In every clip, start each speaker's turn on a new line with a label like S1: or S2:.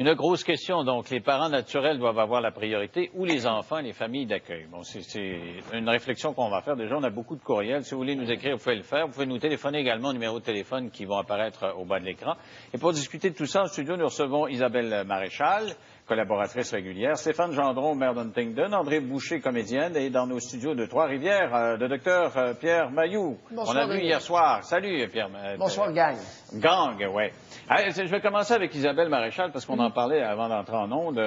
S1: Une grosse question, donc. Les parents naturels doivent avoir la priorité ou les enfants, les familles d'accueil? Bon, c'est une réflexion qu'on va faire. Déjà, on a beaucoup de courriels. Si vous voulez nous écrire, vous pouvez le faire. Vous pouvez nous téléphoner également au numéro de téléphone qui vont apparaître au bas de l'écran. Et pour discuter de tout ça, en studio, nous recevons Isabelle Maréchal, collaboratrice régulière, Stéphane Gendron, maire d'Huntingdon, André Boucher, comédienne, et dans nos studios de Trois-Rivières, le docteur Pierre Mailloux.
S2: Bonsoir,
S1: on a vu hier soir. Salut, Pierre.
S2: Bonsoir, gang.
S1: Gang, oui. Je vais commencer avec Isabelle Maréchal, parce qu'on en parlait avant d'entrer en onde.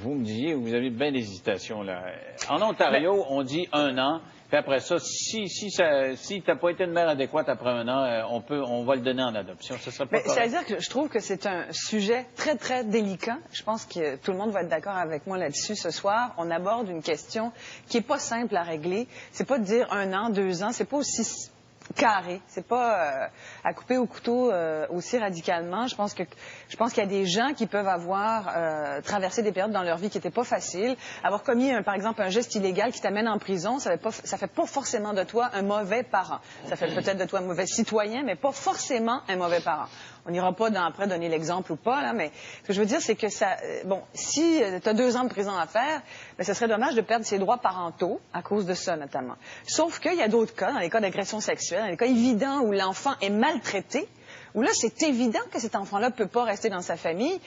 S1: Vous me disiez, vous avez bien d'hésitation, là. En Ontario, on dit 1 an. Puis après ça, si tu n'as pas été une mère adéquate après 1 an, on va le donner en adoption. Ce serait pas correct.
S3: C'est-à-dire que je trouve que c'est un sujet très, très délicat. Je pense que tout le monde va être d'accord avec moi là-dessus ce soir. On aborde une question qui est pas simple à régler. C'est pas de dire 1 an, 2 ans. C'est pas aussi carré. C'est pas à couper au couteau aussi radicalement. Je pense qu'il y a des gens qui peuvent avoir traversé des périodes dans leur vie qui n'étaient pas faciles. Avoir commis, par exemple, un geste illégal qui t'amène en prison, ça fait pas forcément de toi un mauvais parent. Ça fait peut-être de toi un mauvais citoyen, mais pas forcément un mauvais parent. On n'ira pas après donner l'exemple ou pas, là, mais ce que je veux dire, c'est que ça... Bon, si tu as 2 ans de prison à faire, bien, ce serait dommage de perdre ses droits parentaux à cause de ça, notamment. Sauf qu'il y a d'autres cas, dans les cas d'agression sexuelle, dans les cas évidents où l'enfant est maltraité, où là, c'est évident que cet enfant-là ne peut pas rester dans sa famille.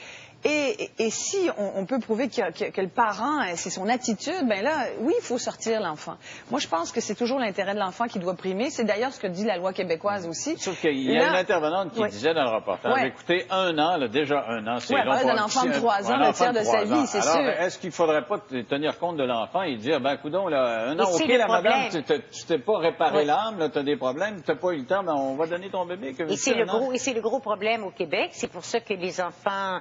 S3: Et si on peut prouver que le parent, c'est son attitude, ben là, oui, il faut sortir l'enfant. Moi, je pense que c'est toujours l'intérêt de l'enfant qui doit primer. C'est d'ailleurs ce que dit la loi québécoise aussi.
S1: Sauf qu'il y a une intervenante qui disait dans le reportage, écoutez, 1 an, là, déjà 1 an, c'est long.
S3: Oui, d'un enfant de 3 ans, le tiers de sa vie, c'est sûr.
S1: Alors, est-ce qu'il ne faudrait pas tenir compte de l'enfant et dire, ben, coudonc, là, 1 an, OK, la madame, tu t'es pas réparé l'âme, tu as des problèmes, tu n'as pas eu le temps, ben, on va donner ton bébé.
S4: Et c'est le gros problème au Québec. C'est pour ça que les enfants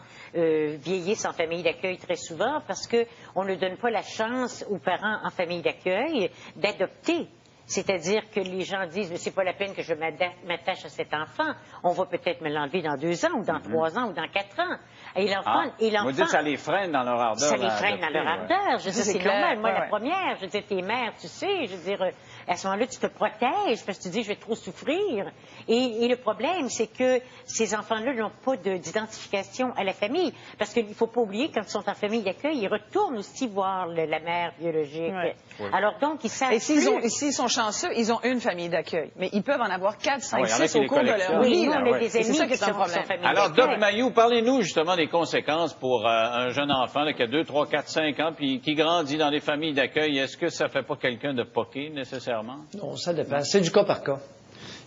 S4: vieillissent en famille d'accueil très souvent, parce qu'on ne donne pas la chance aux parents en famille d'accueil d'adopter. C'est-à-dire que les gens disent, mais c'est pas la peine que je m'attache à cet enfant. On va peut-être me l'enlever dans 2 ans, ou dans 3 ans, ou dans 4 ans. Et l'enfant...
S1: Vous dites que ça les freine dans leur ardeur.
S4: Ça les freine dans leur ardeur. Je veux dire, c'est normal. Moi, la première, je veux dire, t'es mère, tu sais, je veux dire, à ce moment-là, tu te protèges, parce que tu dis, je vais trop souffrir. Et le problème, c'est que ces enfants-là n'ont pas d'identification à la famille. Parce qu'il ne faut pas oublier, quand ils sont en famille d'accueil, ils retournent aussi voir la mère biologique.
S3: Oui.
S4: Alors donc, ils savent.
S3: Et s'ils sont chanceux, ils ont une famille d'accueil. Mais ils peuvent en avoir 4, 5, 6 au cours de leur vie.
S4: Oui, nous, on a des amis
S3: c'est ça qui
S4: est un problème.
S1: Alors, Doc Mailloux, parlez-nous justement des conséquences pour un jeune enfant là, qui a 2, 3, 4, 5 ans, puis qui grandit dans des familles d'accueil. Est-ce que ça fait pas quelqu'un de poqué, nécessairement?
S2: Non, ça dépend. C'est du cas par cas.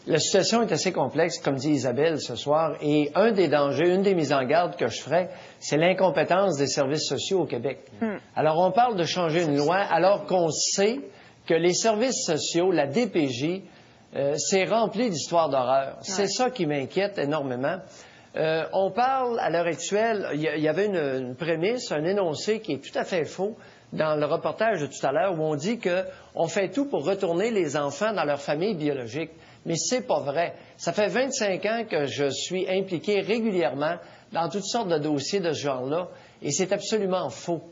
S2: La situation est assez complexe, comme dit Isabelle ce soir, et un des dangers, une des mises en garde que je ferais, c'est l'incompétence des services sociaux au Québec. Alors, on parle de changer une loi alors qu'on sait que les services sociaux, la DPJ, c'est rempli d'histoires d'horreur. C'est ça qui m'inquiète énormément. On parle, à l'heure actuelle, il y avait une prémisse, un énoncé qui est tout à fait faux dans le reportage de tout à l'heure, où on dit qu'on fait tout pour retourner les enfants dans leur famille biologique. Mais c'est pas vrai. Ça fait 25 ans que je suis impliqué régulièrement dans toutes sortes de dossiers de ce genre-là, et c'est absolument faux.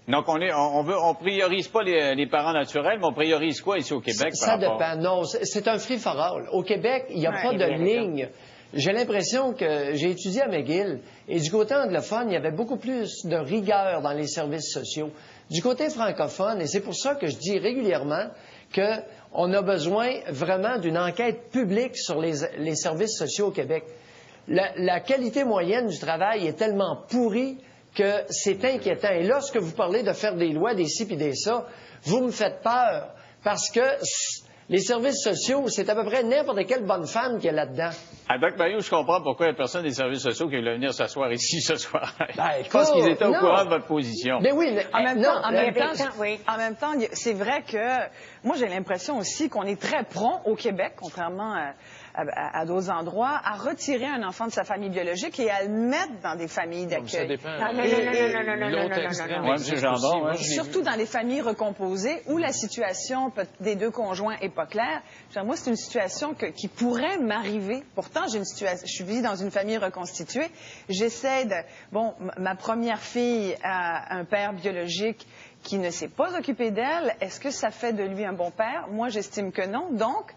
S1: Donc, on priorise pas les parents naturels, mais on priorise quoi ici au Québec?
S2: Ça dépend. Non, c'est un free-for-all. Au Québec, il n'y a pas de ligne. J'ai l'impression que j'ai étudié à McGill, et du côté anglophone, il y avait beaucoup plus de rigueur dans les services sociaux. Du côté francophone, et c'est pour ça que je dis régulièrement qu'on a besoin vraiment d'une enquête publique sur les services sociaux au Québec. La qualité moyenne du travail est tellement pourrie que c'est inquiétant. Et lorsque vous parlez de faire des lois, des ci puis des ça, vous me faites peur, parce que les services sociaux, c'est à peu près n'importe quelle bonne femme qui est là-dedans.
S1: À Doc Mailloux, je comprends pourquoi il y a personne des services sociaux qui voulait venir s'asseoir ici ce soir.
S2: Ben,
S1: je pense qu'ils étaient au courant de votre position.
S2: Mais oui, mais
S3: en même temps, c'est vrai que moi, j'ai l'impression aussi qu'on est très prompt au Québec, contrairement à d'autres endroits, à retirer un enfant de sa famille biologique et à le mettre dans des familles d'accueil.
S5: Ça dépend.
S4: Non.
S3: Surtout dans les familles recomposées où la situation des 2 conjoints est pas claire. Moi, c'est une situation qui pourrait m'arriver. Pourtant, je vis dans une famille reconstituée. J'essaie de... Bon, ma première fille a un père biologique qui ne s'est pas occupé d'elle, est-ce que ça fait de lui un bon père? Moi, j'estime que non. Donc,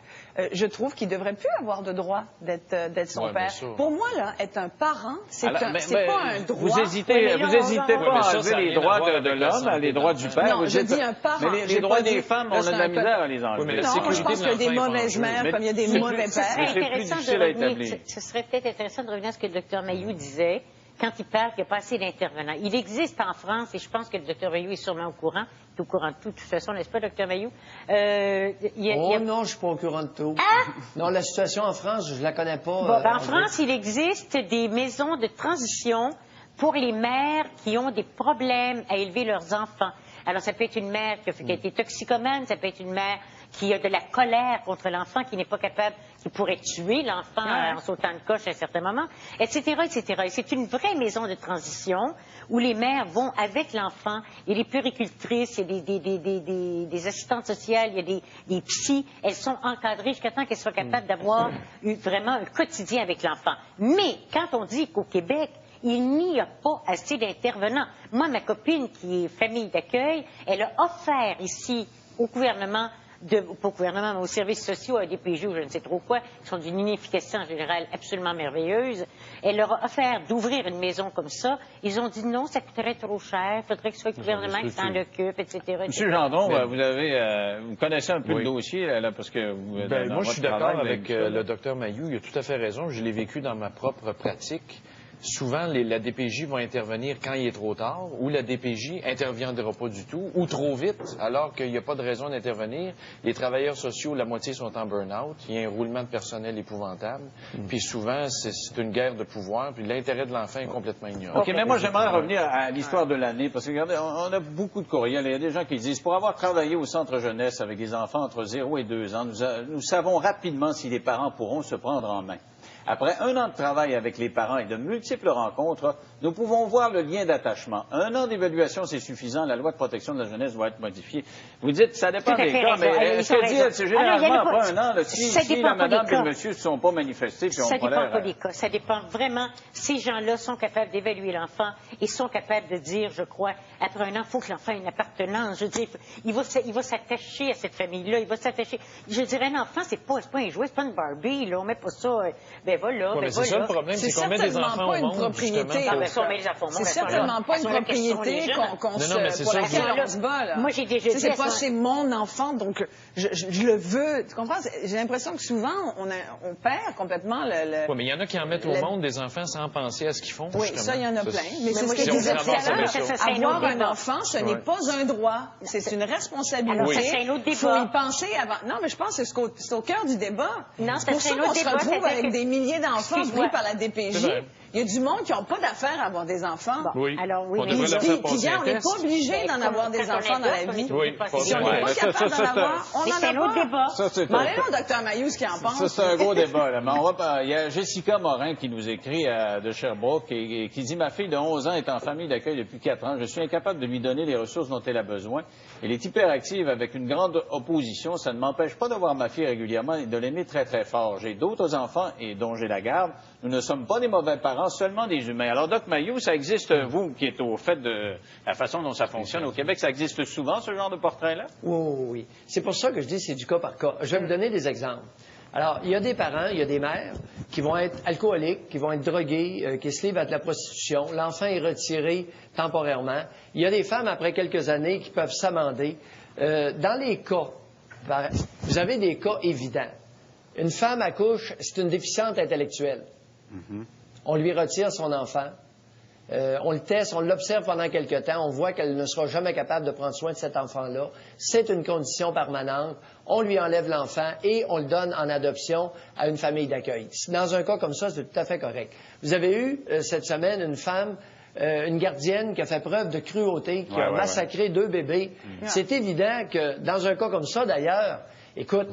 S3: je trouve qu'il ne devrait plus avoir de droit d'être son père. Pour moi, là, être un parent, c'est pas un droit.
S1: Vous hésitez pas à enlever les droits de l'homme, les droits du père.
S3: Non, je dis un parent.
S1: Mais les droits des femmes, on a de la misère à les enlever.
S3: Non, je pense qu'il y a des mauvaises mères comme il y a des mauvais pères.
S4: Ce serait peut-être intéressant de revenir à ce que le Dr Mayou disait quand il parle qu'il n'y a pas assez d'intervenants. Il existe en France, et je pense que le Dr Mayou est sûrement au courant, est au courant de tout, de toute façon, n'est-ce pas, Dr Mayou?
S2: Non, je ne suis pas au courant de tout.
S4: Ah!
S2: Non, la situation en France, je ne la connais pas.
S4: Bon, en France, il existe des maisons de transition pour les mères qui ont des problèmes à élever leurs enfants. Alors, ça peut être une mère qui a été toxicomane, ça peut être une mère qui a de la colère contre l'enfant, qui n'est pas capable, qui pourrait tuer l'enfant en sautant de coche à un certain moment, etc., etc. Et c'est une vraie maison de transition où les mères vont avec l'enfant. Il y a des puéricultrices, il y a des assistantes sociales, il y a des psys. Elles sont encadrées jusqu'à temps qu'elles soient capables d'avoir vraiment un quotidien avec l'enfant. Mais quand on dit qu'au Québec, il n'y a pas assez d'intervenants. Moi, ma copine qui est famille d'accueil, elle a offert ici au gouvernement, pas au gouvernement, mais aux services sociaux, à DPJ ou je ne sais trop quoi, qui sont d'une inefficacité en général absolument merveilleuse. Elle leur a offert d'ouvrir une maison comme ça. Ils ont dit non, ça coûterait trop cher, il faudrait que ce soit le gouvernement qui s'en occupe, etc.
S1: Monsieur Gendron, vous connaissez un peu le dossier, là, parce que vous...
S5: moi, je suis d'accord avec le Dr Mayou, il a tout à fait raison, je l'ai vécu dans ma propre pratique. Souvent, la DPJ va intervenir quand il est trop tard, ou la DPJ interviendra pas du tout, ou trop vite, alors qu'il n'y a pas de raison d'intervenir. Les travailleurs sociaux, la moitié sont en burn-out. Il y a un roulement de personnel épouvantable. Puis souvent, c'est une guerre de pouvoir. Puis l'intérêt de l'enfant est complètement ignoré.
S1: OK, mais moi, j'aimerais revenir à l'histoire de l'année, parce que, regardez, on a beaucoup de courriels. Il y a des gens qui disent, pour avoir travaillé au centre jeunesse avec des enfants entre 0 et 2 ans, nous savons rapidement si les parents pourront se prendre en main. Après 1 an de travail avec les parents et de multiples rencontres, nous pouvons voir le lien d'attachement. 1 an d'évaluation, c'est suffisant. La loi de protection de la jeunesse doit être modifiée. Vous dites, ça dépend des cas, mais ce que dit, c'est généralement après 1 an, si la madame et le monsieur ne se sont pas manifestés, puis on
S4: ça dépend pas des cas. Ça dépend vraiment. Ces gens-là sont capables d'évaluer l'enfant et sont capables de dire, je crois, après 1 an, il faut que l'enfant ait une appartenance. Je veux dire, il va s'attacher à cette famille-là. Il va s'attacher. Je dirais, un enfant, c'est pas un jouet, c'est pas une Barbie, là. On met pas ça. Voilà,
S5: mais c'est ça le problème, c'est qu'on met des enfants au monde,
S3: C'est certainement pas une propriété qu'on se bat, là.
S4: Moi, j'ai déjà dit...
S3: C'est mon enfant, donc je le veux. Tu comprends? J'ai l'impression que souvent, on perd complètement le...
S5: Oui, mais il y en a qui en mettent au monde des enfants sans penser à ce qu'ils font.
S3: Oui, ça, il y en a plein. Mais c'est ce que je disais tout à l'heure. Avoir un enfant, ce n'est pas un droit. C'est une responsabilité. Il faut y penser avant. Non, mais je pense que c'est au cœur du débat. C'est pour ça qu'on se retrouve avec des milliers d'enfants pris par la DPJ. Il y a du monde qui n'a pas d'affaires à avoir des enfants.
S5: Oui.
S3: Alors, oui. Puis, on n'est pas obligé d'en avoir des enfants dans la vie.
S5: Oui.
S3: Si on n'est pas capable d'en avoir, on n'en a pas.
S4: C'est un autre débat.
S3: Demandez au Dr Mayou ce qu'il en pense.
S1: Ça, c'est un gros débat, là. Mais il y a Jessica Morin qui nous écrit de Sherbrooke et qui dit « Ma fille de 11 ans est en famille d'accueil depuis 4 ans. Je suis incapable de lui donner les ressources dont elle a besoin. Elle est hyperactive avec une grande opposition. Ça ne m'empêche pas de voir ma fille régulièrement et de l'aimer très, très fort. J'ai d'autres enfants et dont j'ai la garde. Nous ne sommes pas des mauvais parents, seulement des humains. » Alors, Doc Mayou, ça existe, vous qui êtes au fait de la façon dont ça fonctionne au Québec, ça existe souvent, ce genre de portrait-là?
S2: Oui. C'est pour ça que je dis que c'est du cas par cas. Je vais vous donner des exemples. Alors, il y a des parents, il y a des mères qui vont être alcooliques, qui vont être drogués, qui se livrent à de la prostitution. L'enfant est retiré temporairement. Il y a des femmes, après quelques années, qui peuvent s'amender. Dans les cas, vous avez des cas évidents. Une femme accouche, c'est une déficiente intellectuelle. On lui retire son enfant. On le teste, on l'observe pendant quelque temps. On voit qu'elle ne sera jamais capable de prendre soin de cet enfant-là. C'est une condition permanente. On lui enlève l'enfant et on le donne en adoption à une famille d'accueil. Dans un cas comme ça, c'est tout à fait correct. Vous avez eu cette semaine une femme, une gardienne qui a fait preuve de cruauté, qui a massacré 2 bébés. C'est évident que dans un cas comme ça, d'ailleurs, écoute,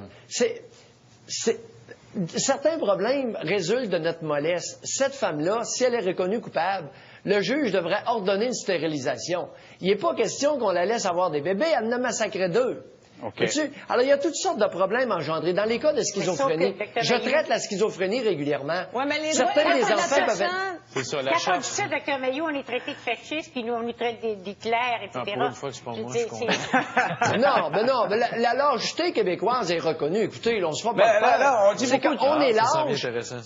S2: certains problèmes résultent de notre mollesse. Cette femme-là, si elle est reconnue coupable, le juge devrait ordonner une stérilisation. Il n'est pas question qu'on la laisse avoir des bébés, elle en a massacré 2.
S1: OK.
S2: Alors, il y a toutes sortes de problèmes engendrés. Dans les cas de schizophrénie, je traite la schizophrénie régulièrement.
S3: Ouais, mais les
S2: Certains des enfants peuvent être...
S5: C'est ça, la
S4: Quand on
S5: charge.
S4: dit ça, Dr. Mailloux, on est traité de fasciste, puis nous, on nous traite d'Hitler, etc.
S5: Ah, pour une fois que c'est pas moi, je
S4: C'est-
S5: comprends.
S2: Non, mais la lâcheté québécoise est reconnue. Écoutez, là, on se fera
S1: Mais
S2: pas peur.
S1: là, on dit
S2: C'est
S1: beaucoup de-
S2: qu'on est
S5: ça semble
S2: lâche,
S5: intéressant,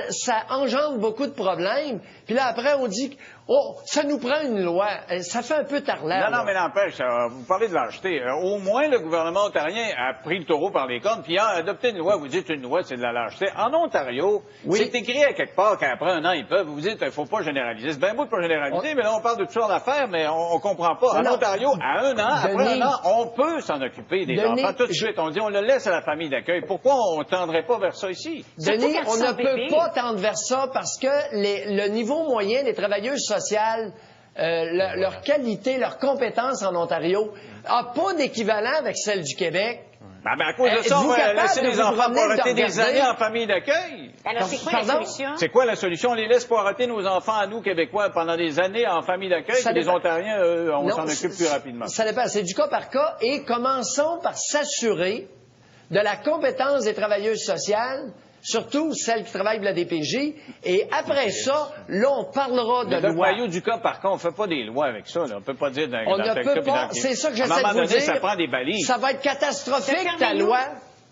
S2: ça engendre beaucoup de problèmes. Puis là, après, on dit, oh, ça nous prend une loi. Ça fait un peu tarlaire.
S1: Non, mais n'empêche, vous parlez de lâcheté. Au moins, le gouvernement ontarien a pris le taureau par les cornes, puis a adopté une loi. Vous dites une loi, c'est de la lâcheté. En Ontario, c'est écrit à quelque part qu'après un an, ils peuvent. Vous dites, il faut pas généraliser. C'est bien beau de pas généraliser, mais là, on parle de toutes sortes d'affaires, mais on comprend pas. En Ontario, à un an, après un an, on peut s'en occuper des enfants. Tout de suite, on dit, on le laisse à la famille d'accueil. Pourquoi on tendrait pas vers ça ici?
S2: Denis, on ne peut
S4: bébé.
S2: pas tendre vers ça parce que le niveau moyen des travailleuses sociales, leur qualité, leur compétence en Ontario, n'a pas d'équivalent avec celle du Québec.
S1: Ben, à cause de ça, on
S2: êtes-vous
S1: va
S2: capable
S1: laisser
S2: de
S1: les
S2: vous
S1: enfants
S2: promener, de
S1: poireauter des
S2: regarder?
S1: années en famille d'accueil.
S4: Alors, c'est quoi la
S2: Pardon?
S4: solution?
S1: C'est quoi la solution? On les laisse poireauter nos enfants à nous, Québécois, pendant des années en famille d'accueil,
S2: Ça
S1: puis les
S2: dépend.
S1: Ontariens, eux, on
S2: Non,
S1: s'en occupe plus rapidement.
S2: Ça dépend. C'est du cas par cas. Et commençons par s'assurer de la compétence des travailleuses sociales, surtout celles qui travaillent pour la DPJ. Et après ça, là, on parlera de
S1: Mais le
S2: loi.
S1: noyau du cas, par contre, on fait pas des lois avec ça. Là. On peut pas dire dans
S2: On
S1: dans
S2: ne
S1: tel
S2: peut
S1: cas, puis
S2: pas.
S1: dans-
S2: C'est ça que
S1: À un
S2: j'essaie
S1: moment
S2: de vous
S1: donné,
S2: dire.
S1: ça prend des balises.
S2: Ça va être catastrophique,
S4: Dr.
S2: ta
S4: Mailloux.
S2: loi.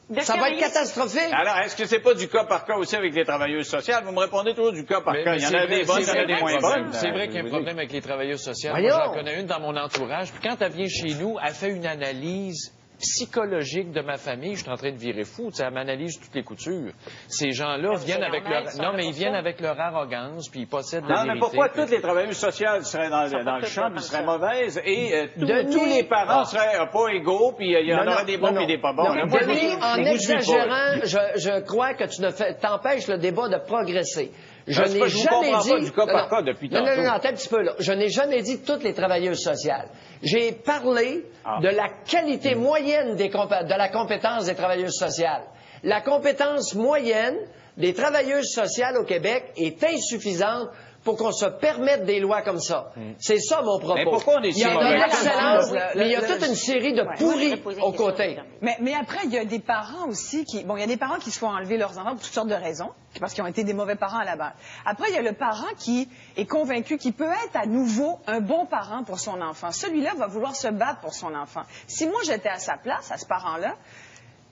S4: Dr.
S2: Ça va être
S4: Mailloux.
S2: catastrophique.
S1: Alors, est-ce que c'est pas du cas par cas aussi avec les travailleuses sociales? Vous me répondez toujours du cas par cas. Il y en a des bonnes, il y en a des moins bonnes.
S5: C'est vrai qu'il y a un problème avec les travailleuses sociales.
S2: Voyons.
S5: Moi, j'en connais une dans mon entourage. Puis quand elle vient chez nous, elle fait une analyse psychologique de ma famille. Je suis en train de virer fou. Tu sais, elle m'analyse toutes les coutures. Ces gens-là viennent avec
S4: normal,
S5: leur...
S4: ils sont
S5: Non,
S4: là
S5: mais
S4: pour
S5: ils viennent
S4: ça.
S5: avec leur arrogance, puis ils possèdent la
S1: Non,
S5: vérité.
S1: mais pourquoi
S5: puis-
S1: toutes les travailleuses sociales seraient dans
S4: pas
S1: le
S4: toutes
S1: champ,
S4: comme
S1: puis seraient
S4: ça.
S1: mauvaises, et
S2: Denis-
S1: tous les parents seraient pas égaux, puis il y en
S2: Non,
S1: aurait des bons
S2: non,
S1: et des pas bons.
S2: non.
S1: Là, moi, je
S2: Denis,
S1: vous-
S2: en
S1: je vous suis pas.
S2: exagérant, je crois que tu t'empêches le débat de progresser. Je
S1: Parce que
S2: n'ai
S1: je vous
S2: jamais
S1: comprends
S2: dit...
S1: pas du cas par
S2: Non,
S1: cas depuis
S2: non,
S1: tantôt.
S2: non, attends un petit peu, là. Je n'ai jamais dit toutes les travailleuses sociales. J'ai parlé de la qualité moyenne de la compétence des travailleuses sociales. La compétence moyenne des travailleuses sociales au Québec est insuffisante pour qu'on se permette des lois comme ça. C'est ça mon propos.
S1: Mais pourquoi on est
S2: Il y a
S1: si
S2: de
S1: mauvais?
S2: l'excellence,
S3: Le-
S2: mais il y a
S3: le-
S2: toute une série de
S4: Moi, je
S2: pourris
S4: vais poser une
S2: aux
S4: question,
S2: côtés.
S4: Dr.
S3: Mais après, il y a des parents aussi qui... Bon, il y a des parents qui se font enlever leurs enfants pour toutes sortes de raisons, parce qu'ils ont été des mauvais parents à la base. Après, il y a le parent qui est convaincu qu'il peut être à nouveau un bon parent pour son enfant. Celui-là va vouloir se battre pour son enfant. Si moi, j'étais à sa place, à ce parent-là,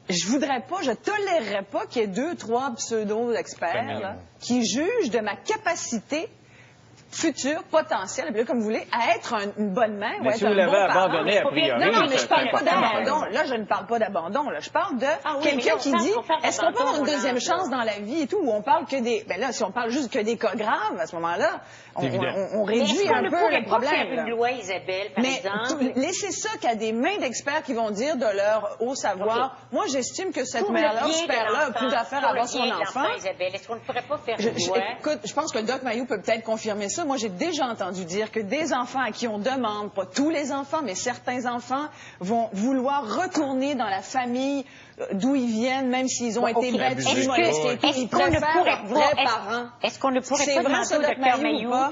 S3: je voudrais pas, je tolérerais pas qu'il y ait 2, 3 pseudo-experts là, qui jugent de ma capacité future, potentielle, appelez-le comme vous voulez, à être une bonne mère ou
S1: Mais
S3: être
S1: si vous
S3: un
S1: l'avez
S3: bon parent.
S1: abandonné a priori...
S3: Non, mais je
S1: c'est
S3: parle pas
S1: important.
S3: d'abandon. Là, je ne parle pas d'abandon. Là, je parle de
S4: Ah oui,
S3: quelqu'un
S4: mais là,
S3: qui
S4: on
S3: dit
S4: parle
S3: est-ce qu'on peut avoir une
S4: d'abandon,
S3: deuxième
S4: là.
S3: chance dans la vie et tout, où on parle que des. Ben là, si on parle juste que des cas graves, à ce moment-là, on
S5: évident.
S3: on
S4: Mais
S3: réduit
S4: est-ce qu'on
S3: un
S4: ne
S3: peu
S4: pourrait
S3: le
S4: pas
S3: problème.
S4: faire
S3: là.
S4: une loi, Isabelle, par
S3: Mais
S4: exemple?
S3: laissez ça qu'à des mains d'experts qui vont dire de leur haut savoir.
S4: OK.
S3: Moi, j'estime que cette
S4: Pour le
S3: mère-là,
S4: bien
S3: ce
S4: de
S3: père-là, a
S4: l'enfant,
S3: plus d'affaires
S4: pour
S3: à
S4: le
S3: avoir son
S4: bien de
S3: enfant.
S4: l'enfant, Isabelle, est-ce qu'on ne pourrait pas faire une loi?
S3: Écoute, je pense que le Doc Mailloux peut peut-être confirmer ça. Moi, j'ai déjà entendu dire que des enfants à qui on demande, pas tous les enfants, mais certains enfants, vont vouloir retourner dans la famille d'où ils viennent, même s'ils ont été battus,
S5: abusés.
S3: molestés et tout.
S4: Est-ce
S3: Ils
S4: qu'on ne
S3: préfèrent
S4: pourrait
S3: leurs vrais
S4: pas-
S3: parents.
S4: Est-ce qu'on ne pourrait
S3: C'est
S4: pas
S3: vrai,
S4: demander
S3: ça,
S4: au
S3: Doc
S4: docteur
S3: Mailloux,
S4: Mailloux?
S3: ou pas?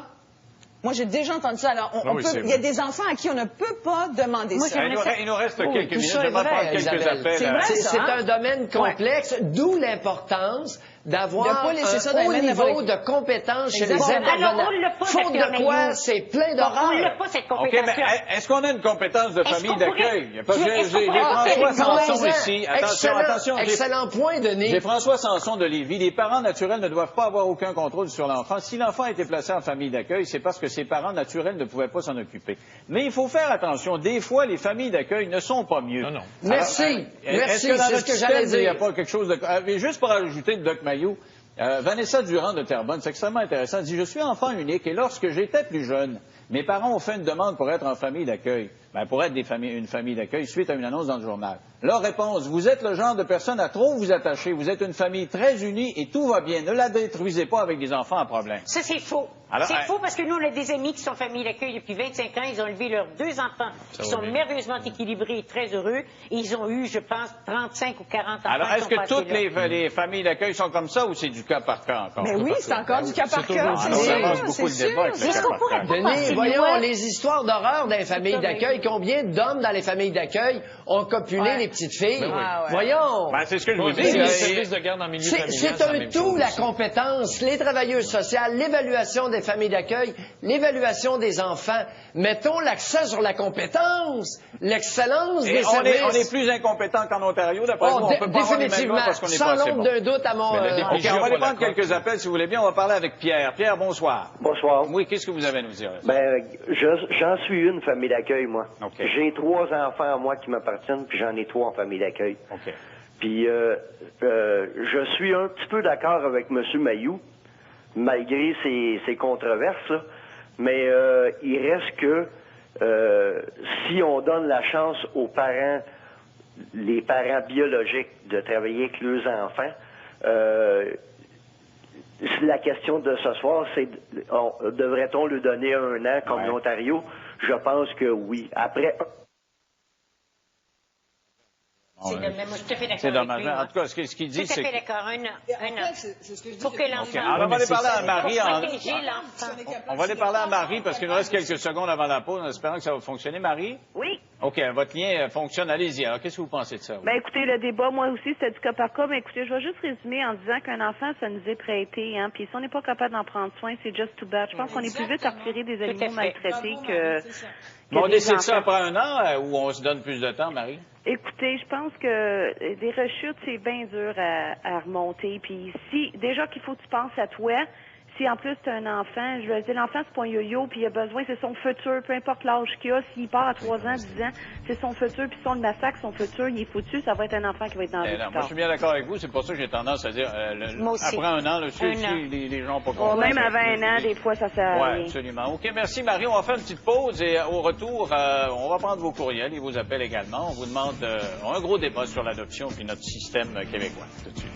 S3: Moi, j'ai déjà entendu ça. Alors,
S5: Ah oui, c'est
S3: il y a
S5: vrai.
S3: des enfants à qui on ne peut pas demander
S4: Moi,
S3: ça.
S1: Il nous reste
S2: Oui,
S1: quelques
S2: tout
S1: minutes.
S2: ça est
S1: J'aimerais
S2: vrai,
S1: prendre quelques
S2: Isabelle.
S1: appels.
S3: C'est vrai,
S2: C'est
S3: ça, hein?
S2: un domaine complexe, d'où l'importance
S3: De
S2: d'avoir
S3: pas laisser ça dans
S2: un
S3: les
S2: haut
S3: mains
S2: niveau
S3: n'importe
S2: de compétence chez les
S3: Exactement.
S2: intervenants.
S4: Alors, on l'a pas,
S2: Faute
S4: Dr.
S2: de quoi,
S4: Mailloux.
S2: c'est plein
S4: On
S2: d'horreurs.
S4: n'a pas cette
S1: OK,
S4: compétence-là.
S1: mais est-ce qu'on a une compétence de
S4: Est-ce
S1: famille
S4: qu'on pourrait-
S1: d'accueil? Parce que
S4: Est-ce qu'on
S1: j'ai
S4: pourrait-
S1: François Sanson
S2: Parlez-en.
S1: ici. Attention,
S2: Excellent,
S1: attention.
S2: excellent point, Denis.
S1: J'ai François Sanson de Lévis. Les parents naturels ne doivent pas avoir aucun contrôle sur l'enfant. Si l'enfant a été placé en famille d'accueil, c'est parce que ses parents naturels ne pouvaient pas s'en occuper. Mais il faut faire attention. Des fois, les familles d'accueil ne sont pas mieux.
S5: Non, non.
S2: Merci.
S1: Est-ce
S2: Merci,
S1: que dans
S2: c'est
S1: notre
S2: ce que
S1: système,
S2: j'allais
S1: il n'y a
S2: dire.
S1: pas quelque chose de... Et juste pour ajouter le Doc Mailloux, Vanessa Durand de Terrebonne, c'est extrêmement intéressant. Elle dit, je suis enfant unique et lorsque j'étais plus jeune, mes parents ont fait une demande pour être en famille d'accueil. Ben, pour être une famille d'accueil suite à une annonce dans le journal. Leur réponse, vous êtes le genre de personne à trop vous attacher. Vous êtes une famille très unie et tout va bien. Ne la détruisez pas avec des enfants à problème.
S4: Ça, c'est faux.
S1: Alors,
S4: C'est faux parce que nous, on a des amis qui sont famille d'accueil depuis 25 ans. Ils ont élevé leurs 2 enfants qui sont merveilleusement équilibrés et très heureux. Et ils ont eu, je pense, 35 ou 40 enfants.
S1: Alors,
S4: qui
S1: est-ce
S4: sont
S1: que
S4: passés
S1: toutes
S4: là.
S1: les familles d'accueil sont comme ça ou c'est du cas par cas encore?
S3: Mais oui, c'est encore du cas par cas.
S1: toujours-
S3: c'est
S1: on
S3: sûr,
S1: avance beaucoup
S3: c'est
S1: le débat avec
S3: sûr.
S1: le
S4: Est-ce
S1: cas
S4: qu'on
S1: par
S4: pourrait
S1: cas.
S4: pas
S2: Denis,
S4: passer
S2: voyons, les histoires d'horreur dans les familles d'accueil. Combien d'hommes dans les familles d'accueil ont copulé les petites filles?
S5: Ben oui.
S2: Voyons.
S1: Ben, c'est ce que je vous dis.
S5: Les services de garde en milieu familial,
S2: C'est
S5: la
S2: un
S5: même
S2: tout,
S5: chose
S2: la
S5: aussi.
S2: compétence, les travailleuses sociales, l'évaluation des familles d'accueil, l'évaluation des enfants. Mettons l'accent sur la compétence, l'excellence des services.
S1: On est plus incompétent qu'en Ontario, d'après vous. On peut pas avoir les mêmes lois parce qu'on n'est pas assez
S2: sans
S1: bon.
S2: l'ombre d'un doute à mon...
S5: Mais la
S1: OK, on va aller prendre quelques appels, si vous voulez bien. On va parler avec Pierre. Pierre, bonsoir.
S6: Bonsoir.
S1: Oui, qu'est-ce que vous avez à nous dire?
S6: Ben, j'en suis une famille d'accueil, moi.
S1: OK.
S6: J'ai 3 enfants à moi qui m'appartiennent, puis j'en ai 3 en famille d'accueil.
S1: OK.
S6: Puis je suis un petit peu d'accord avec M. Mayou, malgré ses controverses, là. Mais il reste que si on donne la chance aux parents, les parents biologiques, de travailler avec leurs enfants, la question de ce soir, c'est devrait-on lui donner 1 an comme l'Ontario? Je pense que oui. Après...
S1: C'est dommage. En tout cas, ce qu'il dit, c'est...
S4: Tout à fait d'accord. Un an. Pour que l'enfant...
S1: Alors, on va aller parler à Marie.
S4: protéger l'enfant.
S1: On va aller parler à Marie parce qu'il nous reste quelques secondes avant la pause en espérant que ça va fonctionner. Marie?
S7: Oui.
S1: OK, votre lien fonctionne. Allez-y. Alors, qu'est-ce que vous pensez de ça?
S7: Ben écoutez, le débat, moi aussi, c'était du cas par cas. Mais écoutez, je vais juste résumer en disant qu'un enfant, ça nous est prêté, hein. Puis si on n'est pas capable d'en prendre soin, c'est just too bad. Je pense qu'on est plus vite à retirer des animaux maltraités que
S1: Mais on
S7: des
S1: décide ça
S7: enfants.
S1: après 1 an ou on se donne plus de temps, Marie?
S7: Écoutez, je pense que des rechutes, c'est bien dur à remonter. Puis si, déjà qu'il faut que tu penses à toi, si en plus tu as un enfant, je veux dire, l'enfant, c'est pas un yo-yo, puis il a besoin, c'est son futur, peu importe l'âge qu'il a, s'il part à 3 ans, 10 ans, c'est son futur, puis si on le massacre, son futur, il est foutu, ça va être un enfant qui va être dans le
S1: Moi, je suis bien d'accord avec vous. C'est pour ça que j'ai tendance à dire,
S4: Moi aussi.
S1: après 1 an, si les gens n'ont pas compris.
S7: Même avant 1 an, des fois, ça sert à
S1: Oui,
S7: rien.
S1: absolument. OK, merci Marie. On va faire une petite pause et au retour, on va prendre vos courriels et vos appels également. On vous demande un gros débat sur l'adoption puis notre système québécois. Tout de suite.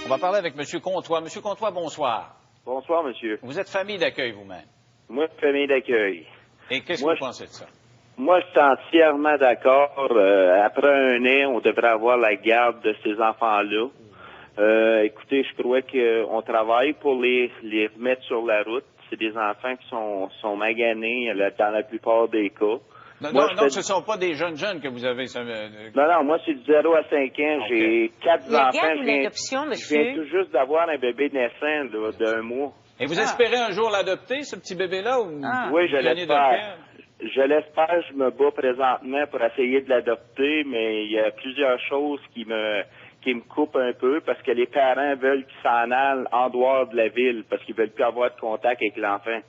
S1: On va parler avec M. Comtois. M. Comtois, bonsoir.
S8: Bonsoir, monsieur.
S1: Vous êtes famille d'accueil vous-même.
S8: Moi, famille d'accueil.
S1: Et qu'est-ce que
S8: Moi,
S1: vous pensez de ça?
S8: Moi, je suis entièrement d'accord. Après 1 an, on devrait avoir la garde de ces enfants-là. Écoutez, je crois qu'on travaille pour les remettre sur la route. C'est des enfants qui sont maganés dans la plupart des cas.
S1: Non, ce ne sont pas des jeunes que vous avez.
S8: Non, moi, c'est du 0 à 5 ans. J'ai 4
S4: La
S8: enfants.
S4: garde ou l'adoption,
S8: Je
S4: monsieur?
S8: viens tout juste d'avoir un bébé naissant là, d'1 mois.
S1: Et vous espérez un jour l'adopter, ce petit bébé-là? Ou
S8: Oui, je
S1: vous gagnez de
S8: l'espère.
S1: quel?
S8: Je l'espère. Je me bats présentement pour essayer de l'adopter, mais il y a plusieurs choses qui me coupent un peu parce que les parents veulent qu'il s'en aille en dehors de la ville parce qu'ils veulent plus avoir de contact avec l'enfant.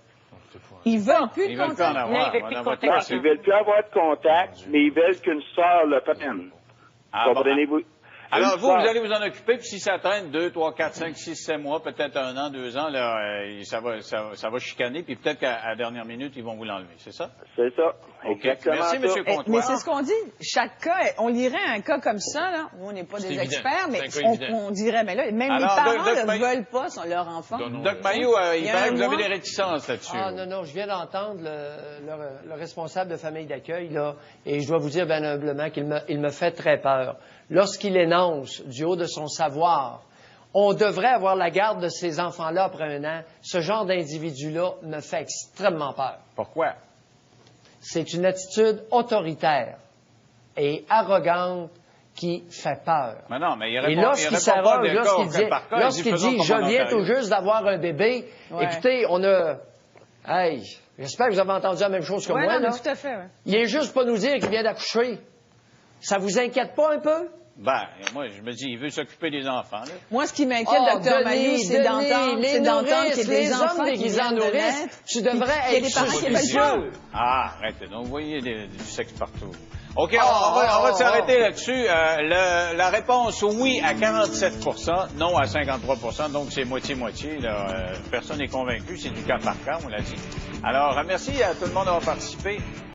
S3: Ils veulent plus de
S1: Ils veulent plus en
S3: contact.
S1: avoir.
S4: Non, ils veulent plus de
S1: Madame
S4: contact.
S1: Watson.
S8: Ils veulent plus avoir de contact, mais ils veulent qu'une sœur le prenne.
S1: Ah, bon.
S8: Comprenez-vous?
S1: Alors,
S8: Une
S1: vous
S8: sœur.
S1: allez vous en occuper, puis si ça traîne 2, 3, 4, 5, 6, 7 mois, peut-être 1 an, 2 ans, là, ça va chicaner, puis peut-être qu'à la dernière minute, ils vont vous l'enlever, c'est ça?
S8: C'est ça.
S1: OK.
S8: Exactement.
S1: Merci,
S8: ça.
S1: M. Comtois.
S3: Mais c'est ce qu'on dit. Chaque cas, on lirait un cas comme ça, là, où on n'est pas
S5: C'est
S3: des
S5: évident.
S3: experts, mais
S5: C'est un cas évident.
S3: on dirait, mais là, même
S1: Alors,
S3: les parents
S1: Doc
S3: ne
S1: Mayou-
S3: veulent pas leur enfant.
S1: Doc Mayou, il
S3: Il y a
S1: paraît
S3: un
S1: que vous avez
S3: mois.
S1: des réticences là-dessus.
S2: Ah non, je viens d'entendre le responsable de famille d'accueil, là, et je dois vous dire bien humblement qu'il me fait très peur. Lorsqu'il énonce, du haut de son savoir, on devrait avoir la garde de ces enfants-là après 1 an, ce genre d'individu-là me fait extrêmement peur.
S1: Pourquoi?
S2: C'est une attitude autoritaire et arrogante qui fait peur.
S1: Mais non, mais il
S2: Et
S1: répond,
S2: lorsqu'il
S1: pas
S2: s'arroge,
S1: de cas au cas par cas,
S2: lorsqu'il
S1: faisons
S2: dit,
S1: comme
S2: je
S1: en
S2: viens
S1: Ontario.
S2: tout juste d'avoir un bébé,
S3: Ouais.
S2: écoutez, hey, j'espère que vous avez entendu la même chose que
S3: Ouais,
S2: moi,
S3: non,
S2: là.
S3: mais tout à fait, ouais.
S2: Il est juste pas nous dire qu'il vient d'accoucher. Ça vous inquiète pas un peu?
S1: Ben, moi, je me dis, il veut s'occuper des enfants, là.
S3: Moi, ce qui m'inquiète, Dr. Mayou, c'est d'entendre qu'il y a des
S2: les
S3: enfants
S2: hommes
S3: qui
S2: déguisés en
S3: viennent de
S2: nourrices,
S3: naître,
S2: tu devrais
S3: puis qu'il y a
S2: être
S3: des parents qui veulent
S2: suspicieux.
S1: Ah, arrêtez. Donc, vous voyez du sexe partout. OK, on va s'arrêter là-dessus. La réponse oui à 47 non à 53 donc c'est moitié-moitié. Personne n'est convaincu, c'est du cas par cas, on l'a dit. Alors, merci à tout le monde d'avoir participé.